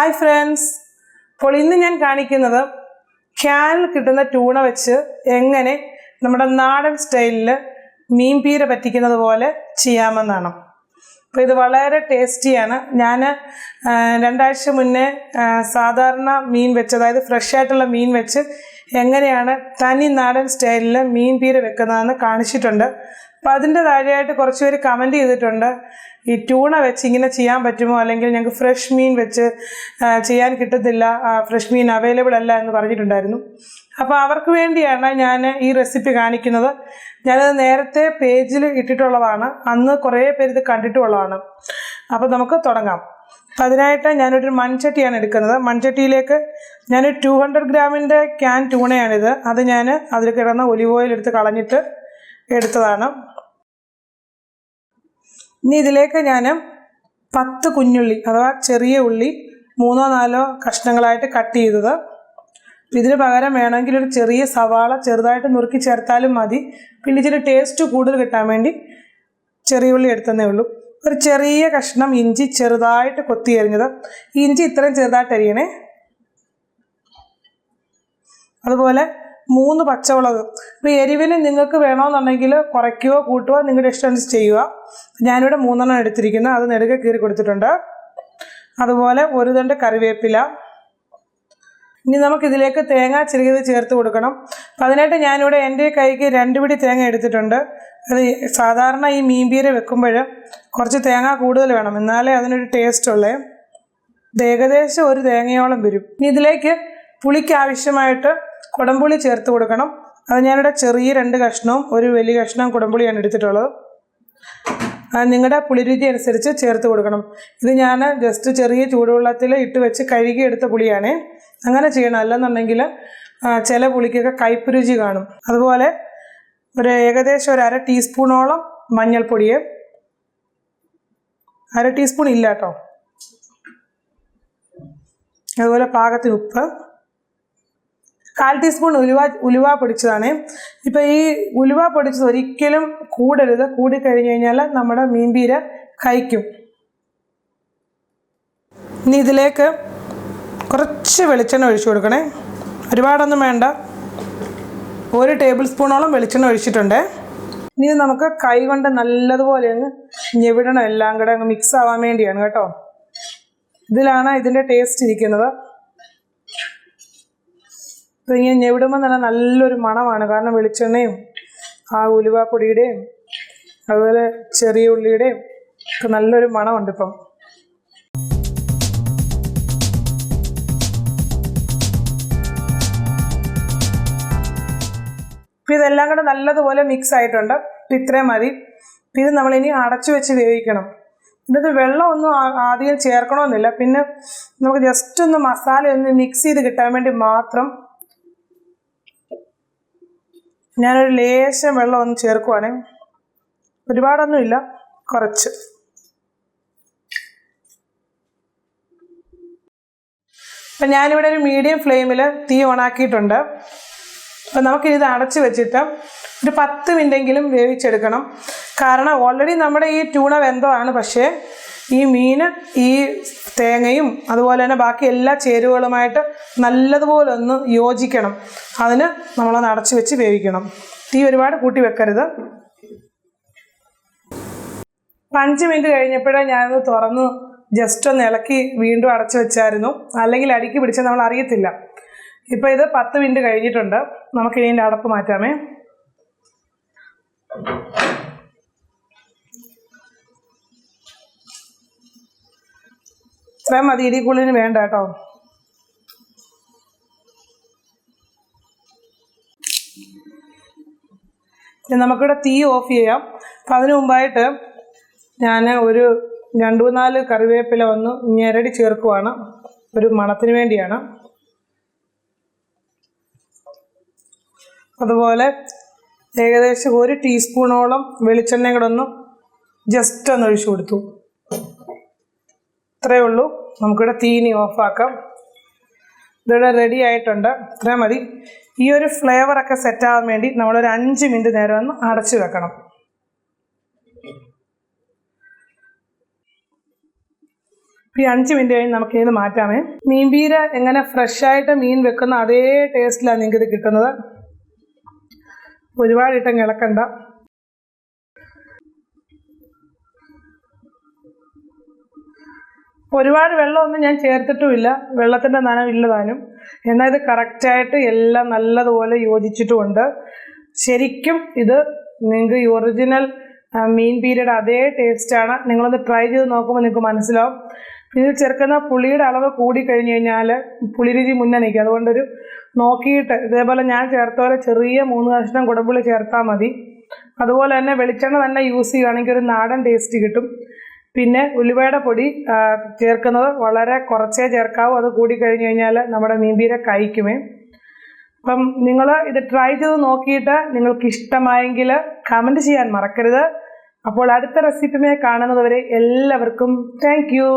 Hi friends, അപ്പോൾ ഇന്ന് ഞാൻ കാണിക്കുന്നത് ക്യാനിൽ കിട്ടുന്ന ട്യൂണ വെച്ച് എങ്ങനെ നമ്മുടെ നാടൻ സ്റ്റൈലിൽ മീൻ പീര പറ്റിക്കുന്നത് പോലെ ചെയ്യാമെന്നാണ്. അപ്പോൾ ഇത് വളരെ ടേസ്റ്റിയാണ്. ഞാൻ 2 ആഴ്ച മുന്നേ സാധാരണ മീൻ വെച്ച്, അതായത് ഫ്രഷ് ആയിട്ടുള്ള മീൻ വെച്ച് എങ്ങനെയാണ് തനി നാടൻ സ്റ്റൈലിൽ മീൻ പീര വെക്കുന്നതെന്ന് കാണിച്ചിട്ടുണ്ട്. അപ്പോൾ അതിൻ്റെ താഴെയായിട്ട് കുറച്ച് പേര് കമൻറ്റ് ചെയ്തിട്ടുണ്ട്, ഈ ട്യൂണ വെച്ച് ഇങ്ങനെ ചെയ്യാൻ പറ്റുമോ, അല്ലെങ്കിൽ ഞങ്ങൾക്ക് ഫ്രഷ് മീൻ വെച്ച് ചെയ്യാൻ കിട്ടത്തില്ല, ഫ്രഷ് മീൻ അവൈലബിൾ അല്ല എന്ന് പറഞ്ഞിട്ടുണ്ടായിരുന്നു. അപ്പോൾ അവർക്ക് വേണ്ടിയാണ് ഞാൻ ഈ റെസിപ്പി കാണിക്കുന്നത്. ഞാനത് നേരത്തെ പേജിൽ ഇട്ടിട്ടുള്ളതാണ്, അന്ന് കുറേ പേര് ഇത് കണ്ടിട്ടുള്ളതാണ്. അപ്പോൾ നമുക്ക് തുടങ്ങാം. അപ്പം അതിനായിട്ട് ഞാനൊരു മൺചട്ടിയാണ് എടുക്കുന്നത്. മൺചട്ടിയിലേക്ക് ഞാൻ 200 ഗ്രാമിൻ്റെ ക്യാൻ ട്യൂണയാണിത്. അത് ഞാൻ അതിൽ കിടന്ന ഒലിവ് ഓയിൽ എടുത്ത് കളഞ്ഞിട്ട് എടുത്തതാണ്. ഇനി ഇതിലേക്ക് ഞാൻ 10 കുഞ്ഞുള്ളി അഥവാ ചെറിയ ഉള്ളി 3-4 കഷ്ണങ്ങളായിട്ട് കട്ട് ചെയ്തത്. ഇതിന് പകരം വേണമെങ്കിൽ ഒരു ചെറിയ സവാള ചെറുതായിട്ട് നുറുക്കി ചേർത്താലും മതി. പിന്നെ ഇച്ചിരി ടേസ്റ്റ് കൂടുതൽ കിട്ടാൻ വേണ്ടി ചെറിയ ഉള്ളി എടുത്തതേ ഉള്ളൂ. ഒരു ചെറിയ കഷ്ണം ഇഞ്ചി ചെറുതായിട്ട് കൊത്തി അരിഞ്ഞത്. ഇഞ്ചി ഇത്രയും ചെറുതായിട്ട് അരിയണേ. അതുപോലെ 3 പച്ചമുളക്. ഇപ്പോൾ എരിവിന് നിങ്ങൾക്ക് വേണമെന്നുണ്ടെങ്കിൽ കുറയ്ക്കുകയോ കൂട്ടുകയോ നിങ്ങളുടെ ഇഷ്ടം ചെയ്യുക. ഞാനിവിടെ 3 എടുത്തിരിക്കുന്നത്, അത് നെടുകെ കീറി കൊടുത്തിട്ടുണ്ട്. അതുപോലെ 1 തണ്ട് കറിവേപ്പില. ഇനി നമുക്കിതിലേക്ക് തേങ്ങ ചിരകിയത് ചേർത്ത് കൊടുക്കണം. അപ്പം അതിനായിട്ട് ഞാനിവിടെ എൻ്റെ കൈക്ക് 2 പിടി തേങ്ങ എടുത്തിട്ടുണ്ട്. അത് സാധാരണ ഈ മീൻ പീര വെക്കുമ്പോൾ കുറച്ച് തേങ്ങ കൂടുതൽ വേണം, എന്നാലേ അതിനൊരു ടേസ്റ്റ് ഉള്ളേ. ഇത് ഏകദേശം 1 തേങ്ങയോളം വരും. ഇനി ഇതിലേക്ക് പുളിക്ക് ആവശ്യമായിട്ട് കുടംപുളി ചേർത്ത് കൊടുക്കണം. അത് ഞാനിവിടെ ചെറിയ 2 കഷ്ണവും ഒരു വലിയ കഷ്ണം കുടംപുളിയാണ് എടുത്തിട്ടുള്ളത്. അത് നിങ്ങളുടെ പുളിരുചി അനുസരിച്ച് ചേർത്ത് കൊടുക്കണം. ഇത് ഞാൻ ജസ്റ്റ് ചെറിയ ചൂടുവെള്ളത്തിൽ ഇട്ട് വെച്ച് കഴുകി എടുത്ത പുളിയാണ്. അങ്ങനെ ചെയ്യണം, അല്ലെന്നുണ്ടെങ്കിൽ ചില പുളിക്കൊക്കെ കയ്പ്പ് രുചി കാണും. അതുപോലെ ഏകദേശം 1/2 ടീസ്പൂണോളം മഞ്ഞൾപ്പൊടിയെ, 1/2 ടീസ്പൂൺ ഇല്ല കേട്ടോ. അതുപോലെ പാകത്തിന് ഉപ്പ്, 1/4 ടീസ്പൂൺ ഉലുവ പൊടിച്ചതാണ്. ഇപ്പോൾ ഈ ഉലുവ പൊടിച്ചത് ഒരിക്കലും കൂടരുത്, കൂടിക്കഴിഞ്ഞ് കഴിഞ്ഞാൽ നമ്മുടെ മീൻ പീര കഴിക്കും. ഇനി ഇതിലേക്ക് കുറച്ച് വെളിച്ചെണ്ണ ഒഴിച്ചു കൊടുക്കണേ. ഒരുപാടൊന്നും വേണ്ട, 1 ടേബിൾ സ്പൂണോളം വെളിച്ചെണ്ണ ഒഴിച്ചിട്ടുണ്ട്. ഇനി നമുക്ക് കൈ കൊണ്ട് നല്ലതുപോലെ അങ്ങ് ഞെവിടണം, എല്ലാം കൂടെ അങ്ങ് മിക്സ് ആവാൻ വേണ്ടിയാണ് കേട്ടോ. ഇതിലാണ് ഇതിൻ്റെ ടേസ്റ്റ് ഇരിക്കുന്നത്. അപ്പോൾ ഇങ്ങനെ ഞെവിടുമ്പോൾ തന്നെ നല്ലൊരു മണമാണ്, കാരണം വെളിച്ചെണ്ണയും ആ ഉലുവാപ്പൊടിയുടെയും അതുപോലെ ചെറിയ ഉള്ളിയുടെയും ഒക്കെ നല്ലൊരു മണമുണ്ട് ഇപ്പം. അപ്പോൾ ഇതെല്ലാം കൂടെ നല്ലതുപോലെ മിക്സ് ആയിട്ടുണ്ട്. അപ്പോൾ ഇത്രയും മതി. ഇത് നമ്മളിനി അടച്ചു വെച്ച് വേവിക്കണം. ഇതിനകത്ത് വെള്ളമൊന്നും ആദ്യം ചേർക്കണമെന്നില്ല, പിന്നെ നമുക്ക് ജസ്റ്റ് ഒന്ന് മസാല ഒന്ന് മിക്സ് ചെയ്ത് കിട്ടാൻ വേണ്ടി മാത്രം ഞാനൊരു ലേശം വെള്ളം ഒന്ന് ചേർക്കുവാണേ. ഒരുപാടൊന്നുമില്ല, കുറച്ച്. അപ്പം ഞാനിവിടെ ഒരു മീഡിയം ഫ്ലെയിമിൽ തീ ഓണാക്കിയിട്ടുണ്ട്. അപ്പം നമുക്കിത് അടച്ച് വെച്ചിട്ട് ഒരു 10 മിനിറ്റെങ്കിലും വേവിച്ചെടുക്കണം. കാരണം ഓൾറെഡി നമ്മുടെ ഈ ട്യൂണ വെന്തമാണ്, പക്ഷേ ഈ മീൻ ഈ തേങ്ങയും അതുപോലെ തന്നെ ബാക്കി എല്ലാ ചേരുവകളുമായിട്ട് നല്ലതുപോലെ ഒന്ന് യോജിക്കണം. അതിന് നമ്മളൊന്ന് അടച്ച് വെച്ച് വേവിക്കണം. തീ ഒരുപാട് കൂട്ടി വെക്കരുത്. 5 മിനിറ്റ് കഴിഞ്ഞപ്പോഴേ ഞാനത് തുറന്ന് ജസ്റ്റ് ഒന്ന് ഇളക്കി വീണ്ടും അടച്ചു വെച്ചായിരുന്നു, അല്ലെങ്കിൽ അടിക്ക് പിടിച്ചാൽ നമ്മൾ അറിയത്തില്ല. ഇപ്പോൾ ഇത് 10 മിനിറ്റ് കഴിഞ്ഞിട്ടുണ്ട്. നമുക്കിനി ഇതിൻ്റെ അടപ്പ് മാറ്റാമേ. ഇത്രയും മതി, ഇടിക്കുള്ളിന് വേണ്ട കേട്ടോ. നമുക്കിവിടെ തീ ഓഫ് ചെയ്യാം. അപ്പം അതിനു മുമ്പായിട്ട് ഞാൻ ഒരു 2-4 കറിവേപ്പില ഒന്ന് ഞെരടി ചേർക്കുവാണ്, ഒരു മണത്തിന് വേണ്ടിയാണ്. അതുപോലെ ഏകദേശം 1 ടീസ്പൂണോളം വെളിച്ചെണ്ണയും കൂടെ ഒന്ന് ജസ്റ്റ് ഒന്ന് ഒഴിച്ചു കൊടുത്തു. ഇത്രയേ ഉള്ളൂ. നമുക്കിവിടെ തീനി ഓഫാക്കാം. ഇതിവിടെ റെഡി ആയിട്ടുണ്ട്. ഇത്രയും മതി. ഈ ഒരു ഫ്ലേവറൊക്കെ സെറ്റാകാൻ വേണ്ടി നമ്മളൊരു 5 മിനിറ്റ് നേരം ഒന്ന് അടച്ചു വെക്കണം. ഈ 5 മിനിറ്റ് കഴിഞ്ഞ് നമുക്ക് ഇത് മാറ്റാമേ. മീൻപീര എങ്ങനെ ഫ്രഷായിട്ട് മീൻ വെക്കുന്ന അതേ ടേസ്റ്റിലാണ് നിങ്ങൾക്ക് ഇത് കിട്ടുന്നത്. ഒരുപാട് ഇട്ടങ്ങ് ഇളക്കണ്ട. ഒരുപാട് വെള്ളമൊന്നും ഞാൻ ചേർത്തിട്ടുമില്ല, വെള്ളത്തിൻ്റെ നനവില്ലതാനും. എന്നാൽ ഇത് കറക്റ്റായിട്ട് എല്ലാം നല്ലതുപോലെ യോജിച്ചിട്ടുമുണ്ട്. ശരിക്കും ഇത് നിങ്ങൾക്ക് ഈ ഒറിജിനൽ മീൻ പീരയുടെ അതേ ടേസ്റ്റാണ്. നിങ്ങളൊന്ന് ട്രൈ ചെയ്ത് നോക്കുമ്പോൾ നിങ്ങൾക്ക് മനസ്സിലാവും. ഇതിൽ ചേർക്കുന്ന പുളിയുടെ അളവ് കൂടി കഴിഞ്ഞ് കഴിഞ്ഞാൽ പുളിരുചി മുന്നേ നിൽക്കും. അതുകൊണ്ടൊരു നോക്കിയിട്ട് ഇതേപോലെ ഞാൻ ചേർത്ത പോലെ ചെറിയ 3 കഷ്ണം കുടംപുളി ചേർത്താൽ മതി. അതുപോലെ തന്നെ വെളിച്ചെണ്ണ തന്നെ യൂസ് ചെയ്യുകയാണെങ്കിൽ ഒരു നാടൻ ടേസ്റ്റ് കിട്ടും. പിന്നെ ഉലുവയുടെ പൊടി ചേർക്കുന്നത് വളരെ കുറച്ചേ ചേർക്കാവൂ. അത് കൂടി കഴിഞ്ഞ് കഴിഞ്ഞാൽ നമ്മുടെ മീൻപീര കഴിക്കുമേ. അപ്പം നിങ്ങൾ ഇത് ട്രൈ ചെയ്ത് നോക്കിയിട്ട് നിങ്ങൾക്ക് ഇഷ്ടമായെങ്കിൽ കമൻറ്റ് ചെയ്യാൻ മറക്കരുത്. അപ്പോൾ അടുത്ത റെസിപ്പിയുമായി കാണുന്നത് വരെ എല്ലാവർക്കും താങ്ക് യു.